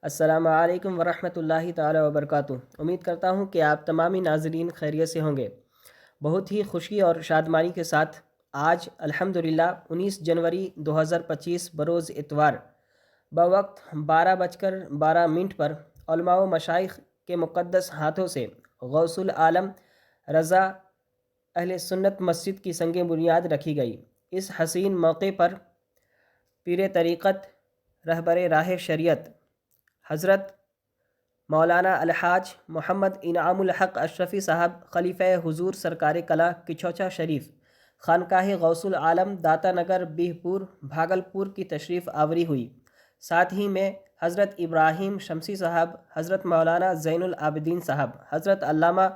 السلام علیکم ورحمۃ اللہ تعالی وبرکاتہ۔ امید کرتا ہوں کہ آپ تمامی ناظرین خیریت سے ہوں گے۔ بہت ہی خوشی اور شادمانی کے ساتھ آج الحمدللہ 19 جنوری 2025 بروز اتوار بوقت 12:12 پر علماء و مشائخ کے مقدس ہاتھوں سے غوث العالم رضا اہل سنت مسجد کی سنگ بنیاد رکھی گئی۔ اس حسین موقع پر پیر طریقت رہبر راہ شریعت حضرت مولانا الحاج محمد انعام الحق اشرفی صاحب خلیفہ حضور سرکار کلا کچھوچا شریف خانقاہ غوث العالم داتا نگر بیہپور بھاگلپور کی تشریف آوری ہوئی۔ ساتھ ہی میں حضرت ابراہیم شمسی صاحب، حضرت مولانا زین العابدین صاحب، حضرت علامہ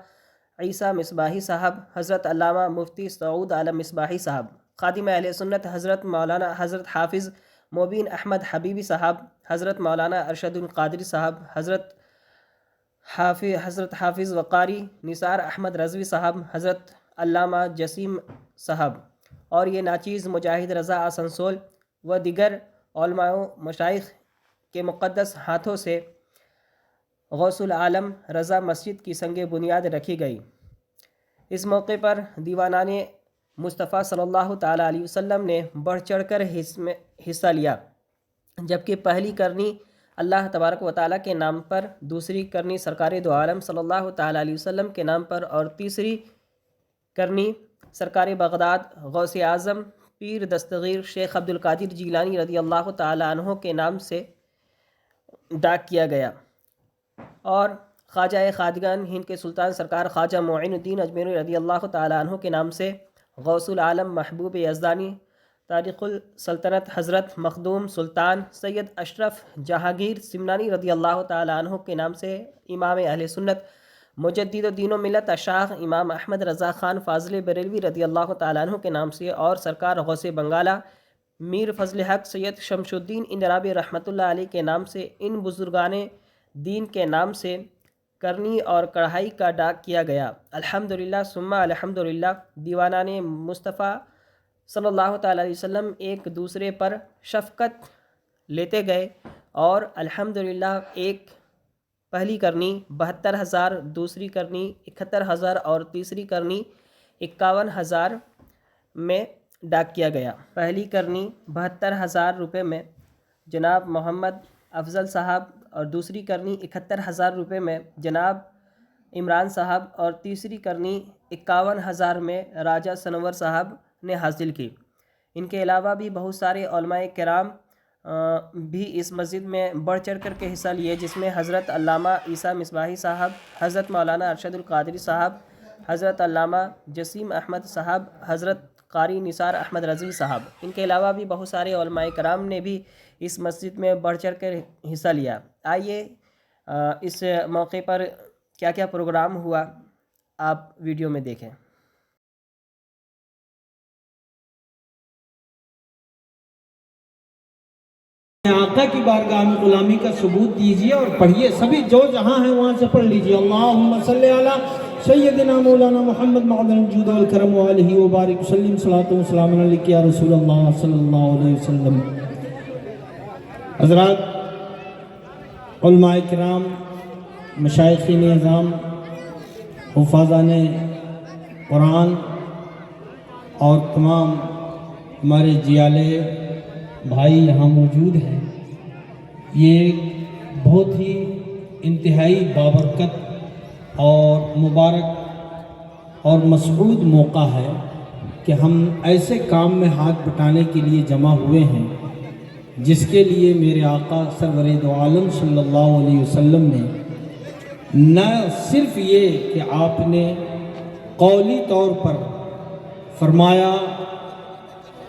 عیسیٰ مصباحی صاحب، حضرت علامہ مفتی سعود عالم مصباحی صاحب، خادم اہل سنت حضرت حافظ مبین احمد حبیبی صاحب، حضرت مولانا ارشد القادری صاحب، حضرت حافظ وقاری نثار احمد رضوی صاحب، حضرت علامہ جسیم صاحب اور یہ ناچیز مجاہد رضا آسنسول و دیگر علماء و مشائخ کے مقدس ہاتھوں سے غوث العالم رضا مسجد کی سنگ بنیاد رکھی گئی۔ اس موقع پر دیوانان مصطفیٰ صلی اللہ تعالیٰ علیہ وسلم نے بڑھ چڑھ کر حصہ لیا، جبکہ پہلی کرنی اللہ تبارک و تعالیٰ کے نام پر، دوسری کرنی سرکار دو عالم صلی اللہ تعالیٰ علیہ وسلم کے نام پر اور تیسری کرنی سرکار بغداد غوث اعظم پیر دستگیر شیخ عبد القادر جیلانی رضی اللہ تعالیٰ عنہ کے نام سے ڈاک کیا گیا، اور خواجہ خواجگان ہند کے سلطان سرکار خواجہ معین الدین اجمیری رضی اللہ تعالیٰ عنہ کے نام سے غوث العالم محبوب یزدانی تاریخ السلطنت حضرت مخدوم سلطان سید اشرف جہانگیر سمنانی رضی اللہ تعالیٰ عنہ کے نام سے امام اہل سنت مجدد الدین و ملت شاہ امام احمد رضا خان فاضل بریلوی رضی اللہ تعالیٰ عنہ کے نام سے، اور سرکار غوث بنگالہ میر فضل حق سید شمس الدین اندرابی رحمۃ اللہ علیہ کے نام سے، ان بزرگان دین کے نام سے کرنی اور کڑھائی کا ڈاک کیا گیا۔ الحمدللہ ثم الحمدللہ دیوانان مصطفیٰ صلی اللہ تعالیٰ علیہ وسلم ایک دوسرے پر شفقت لیتے گئے، اور الحمدللہ ایک پہلی کرنی 72,000، دوسری کرنی 71,000 اور تیسری کرنی 51,000 میں ڈاک کیا گیا۔ پہلی کرنی 72,000 روپے میں جناب محمد افضل صاحب، اور دوسری کرنی 71,000 روپے میں جناب عمران صاحب، اور تیسری کرنی 51,000 میں راجہ سنور صاحب نے حاصل کی۔ ان کے علاوہ بھی بہت سارے علماء کرام بھی اس مسجد میں بڑھ چڑھ کر کے حصہ لیے، جس میں حضرت علامہ عیسیٰ مصباحی صاحب، حضرت مولانا ارشد القادری صاحب، حضرت علامہ جسیم احمد صاحب، حضرت قاری نثار احمد رضوی صاحب۔ ان کے علاوہ بھی بہت سارے علماء کرام نے بھی اس مسجد میں بڑھ چڑھ کر حصہ لیا۔ آئیے اس موقع پر کیا کیا پروگرام ہوا آپ ویڈیو میں دیکھیں۔ آقا کی بارگاہ میں غلامی کا ثبوت دیجیے اور پڑھیے، سبھی جو جہاں ہیں وہاں سے پڑھ لیجیے۔ اللہم صلی علی سیدنا مولانا محمد معدن الجود والکرم وآلہ وبارک وسلم، صلاۃ و سلام علیک یا رسول اللہ صلی اللہ علیہ وسلم۔ حضرات، علماء کرام، مشائخین اعظام، حفاظان قرآن اور تمام ہمارے جیالے بھائی یہاں موجود ہیں، یہ ایک بہت ہی انتہائی بابرکت اور مبارک اور مسعود موقع ہے کہ ہم ایسے کام میں ہاتھ بٹانے کے لیے جمع ہوئے ہیں جس کے لیے میرے آقا سرور دو عالم صلی اللہ علیہ وسلم نے نہ صرف یہ کہ آپ نے قولی طور پر فرمایا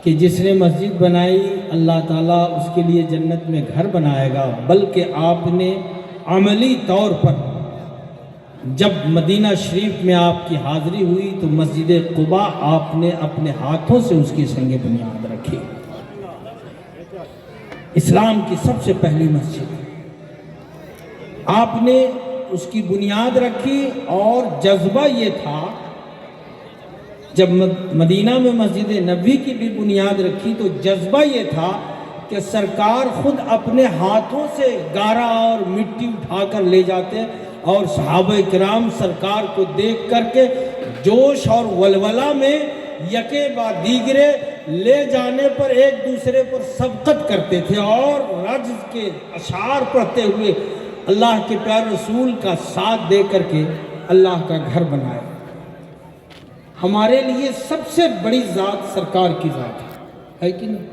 کہ جس نے مسجد بنائی اللہ تعالیٰ اس کے لیے جنت میں گھر بنائے گا، بلکہ آپ نے عملی طور پر جب مدینہ شریف میں آپ کی حاضری ہوئی تو مسجد قباء آپ نے اپنے ہاتھوں سے اس کی سنگ بنیاد رکھی۔ اسلام کی سب سے پہلی مسجد آپ نے اس کی بنیاد رکھی، اور جذبہ یہ تھا جب مدینہ میں مسجد نبوی کی بھی بنیاد رکھی تو جذبہ یہ تھا کہ سرکار خود اپنے ہاتھوں سے گارا اور مٹی اٹھا کر لے جاتے اور صحابہ کرام سرکار کو دیکھ کر کے جوش اور ولولہ میں یکے بعد دیگرے لے جانے پر ایک دوسرے پر سبقت کرتے تھے اور رجز کے اشعار پڑھتے ہوئے اللہ کے پیارے رسول کا ساتھ دے کر کے اللہ کا گھر بنایا۔ ہمارے لیے سب سے بڑی ذات سرکار کی ذات ہے کہ نہیں؟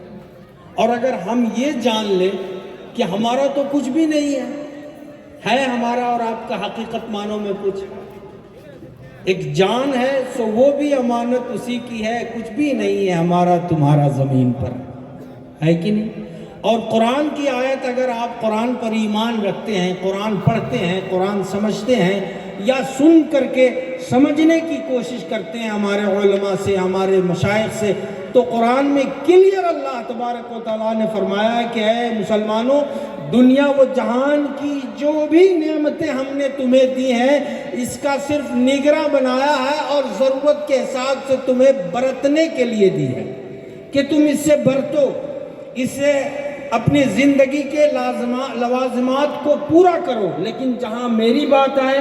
اور اگر ہم یہ جان لیں کہ ہمارا تو کچھ بھی نہیں ہے ہمارا اور آپ کا حقیقت معنوں میں کچھ ایک جان ہے سو وہ بھی امانت اسی کی ہے، کچھ بھی نہیں ہے ہمارا تمہارا زمین پر، ہے کہ نہیں؟ اور قرآن کی آیت اگر آپ قرآن پر ایمان رکھتے ہیں، قرآن پڑھتے ہیں، قرآن سمجھتے ہیں یا سن کر کے سمجھنے کی کوشش کرتے ہیں ہمارے علماء سے، ہمارے مشائخ سے، تو قرآن میں کلیئر اللہ تبارک و تعالیٰ نے فرمایا ہے کہ اے مسلمانوں، دنیا و جہان کی جو بھی نعمتیں ہم نے تمہیں دی ہیں اس کا صرف نگراں بنایا ہے اور ضرورت کے حساب سے تمہیں برتنے کے لیے دی ہے کہ تم اس سے برتو، اس سے اپنی زندگی کے لوازمات کو پورا کرو، لیکن جہاں میری بات آئے،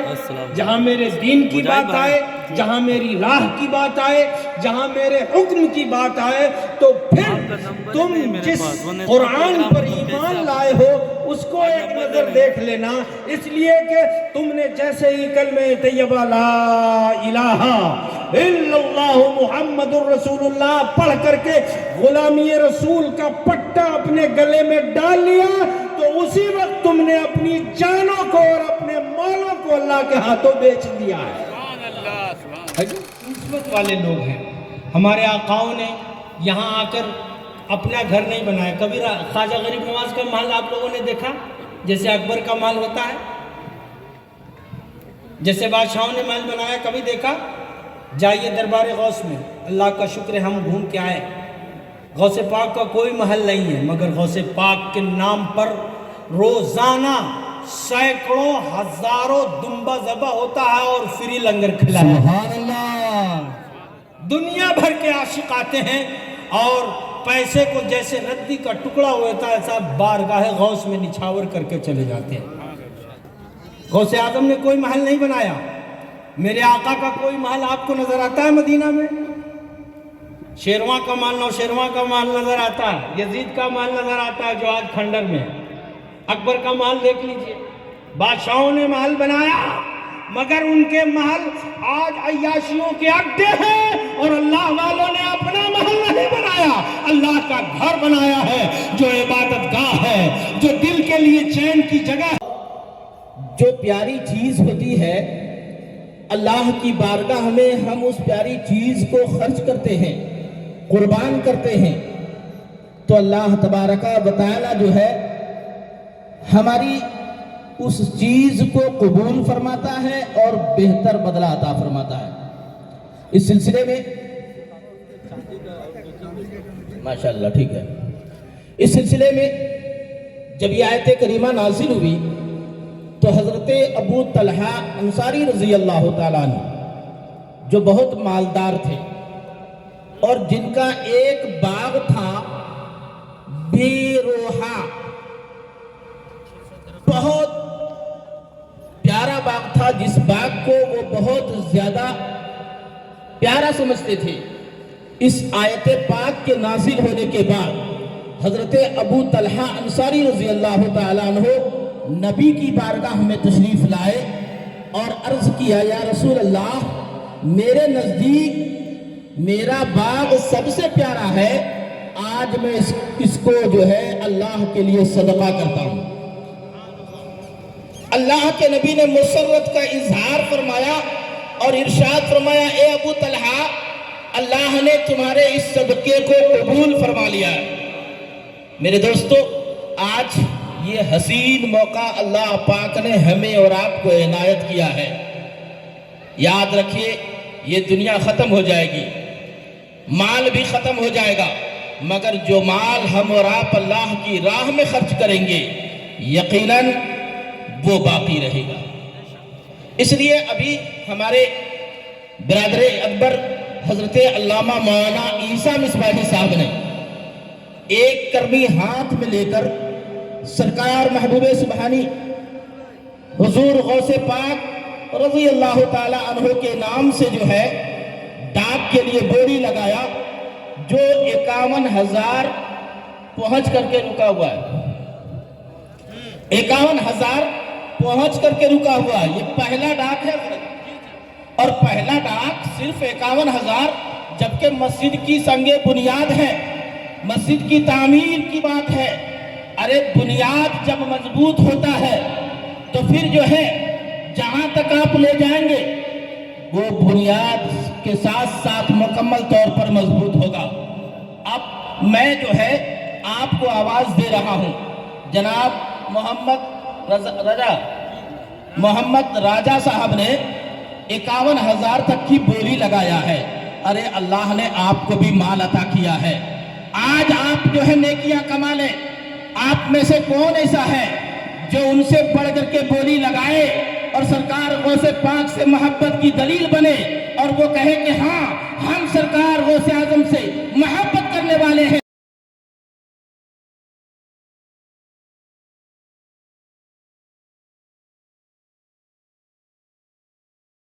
جہاں میرے دین کی بات آئے، جہاں میری راہ کی بات آئے، جہاں میرے حکم کی بات آئے، تو پھر تم جس قرآن پر ایمان لائے ہو اس کو ایک نظر دیکھ لینا، اس لیے کہ تم نے جیسے ہی کلمہ طیبہ لا الہ الا اللہ محمد الرسول اللہ پڑھ کر کے غلامی رسول کا پٹا اپنے گلے میں ڈال لیا تو اسی وقت تم نے اپنی جانوں کو اور اپنے مالوں کو اللہ کے ہاتھوں بیچ دیا ہے۔ نسبت والے لوگ ہیں، ہمارے آقاؤں نے یہاں آ کر اپنا گھر نہیں بنایا۔ کبھی خواجہ غریب نواز کا محل آپ لوگوں نے دیکھا جیسے اکبر کا محل ہوتا ہے، جیسے بادشاہوں نے محل بنایا، کبھی دیکھا؟ جائیے دربار غوث میں، اللہ کا شکر ہے ہم گھوم کے آئے، غوث پاک کا کوئی محل نہیں ہے، مگر غوث پاک کے نام پر روزانہ سینکڑوں ہزاروں دمبا ذبح ہوتا ہے اور فری لنگر کھلایا۔ سبحان اللہ! دنیا بھر کے عاشق آتے ہیں اور پیسے کو جیسے ردی کا ٹکڑا ہوتا ہے ایسا بارگاہ غوث میں نچھاور کر کے چلے جاتے ہیں۔ غوث اعظم نے کوئی محل نہیں بنایا، میرے آقا کا کوئی محل آپ کو نظر آتا ہے مدینہ میں؟ شیرواں کا محل، نو شیرواں کا محل نظر آتا ہے، یزید کا محل نظر آتا ہے جو آج کھنڈر میں، اکبر کا محل دیکھ لیجئے۔ بادشاہوں نے محل بنایا مگر ان کے محل آج عیاشیوں کے اڈے ہیں، اور اللہ والوں نے اپنا محل نہیں بنایا، اللہ کا گھر بنایا ہے جو عبادت گاہ ہے، جو دل کے لیے چین کی جگہ ہے۔ جو پیاری چیز ہوتی ہے اللہ کی بارگاہ میں ہم اس پیاری چیز کو خرچ کرتے ہیں، قربان کرتے ہیں، تو اللہ تبارک و تعالی جو ہے ہماری اس چیز کو قبول فرماتا ہے اور بہتر بدلہ عطا فرماتا ہے۔ اس سلسلے میں ماشاءاللہ ٹھیک ہے، اس سلسلے میں جب یہ آیت کریمہ نازل ہوئی تو حضرت ابو طلحہ انصاری رضی اللہ تعالیٰ عنہ جو بہت مالدار تھے اور جن کا ایک باغ تھا بیروحا، بہت پیارا باغ تھا، جس باغ کو وہ بہت زیادہ پیارا سمجھتے تھے۔ اس آیت پاک کے نازل ہونے کے بعد حضرت ابو طلحہ انصاری رضی اللہ تعالیٰ عنہ نبی کی بارگاہ میں تشریف لائے اور عرض کیا، یا رسول اللہ، میرے نزدیک میرا باغ سب سے پیارا ہے، آج میں اس کو جو ہے اللہ کے لیے صدقہ کرتا ہوں۔ اللہ کے نبی نے مسرت کا اظہار فرمایا اور ارشاد فرمایا، اے ابو طلحہ، اللہ نے تمہارے اس صدقے کو قبول فرما لیا ہے۔ میرے دوستو، آج یہ حسین موقع اللہ پاک نے ہمیں اور آپ کو عنایت کیا ہے۔ یاد رکھیے، یہ دنیا ختم ہو جائے گی، مال بھی ختم ہو جائے گا، مگر جو مال ہم اور آپ اللہ کی راہ میں خرچ کریں گے یقیناً وہ باقی رہے گا۔ اس لیے ابھی ہمارے برادر اکبر حضرت علامہ مولانا عیسیٰ مصباحی صاحب نے ایک کرنی ہاتھ میں لے کر سرکار محبوب سبحانی حضور غوث پاک رضی اللہ تعالی عنہ کے نام سے جو ہے ڈاک کے لیے بوری لگایا، جو 51,000 پہنچ کر کے رکا ہوا ہے، 51,000 پہنچ کر کے رکا ہوا ہے۔ یہ پہلا ڈاک ہے، اور پہلا ڈاک صرف 51,000، جبکہ مسجد کی سنگ بنیاد ہے، مسجد کی تعمیر کی بات ہے۔ ارے بنیاد جب مضبوط ہوتا ہے تو پھر جو ہے جہاں تک آپ لے جائیں گے وہ بنیاد کے ساتھ ساتھ مکمل طور پر مضبوط ہوگا۔ اب میں جو ہے آپ کو آواز دے رہا ہوں، جناب محمد راجہ صاحب نے 51,000 تک کی بولی لگایا ہے۔ ارے اللہ نے آپ کو بھی مال عطا کیا ہے، آج آپ جو ہے نیکیاں کما لیں۔ آپ میں سے کون ایسا ہے جو ان سے بڑھ کر کے بولی لگائے اور سرکار غوث پاک سے محبت کی دلیل بنے اور وہ کہے کہ ہاں ہم سرکار غوث اعظم سے محبت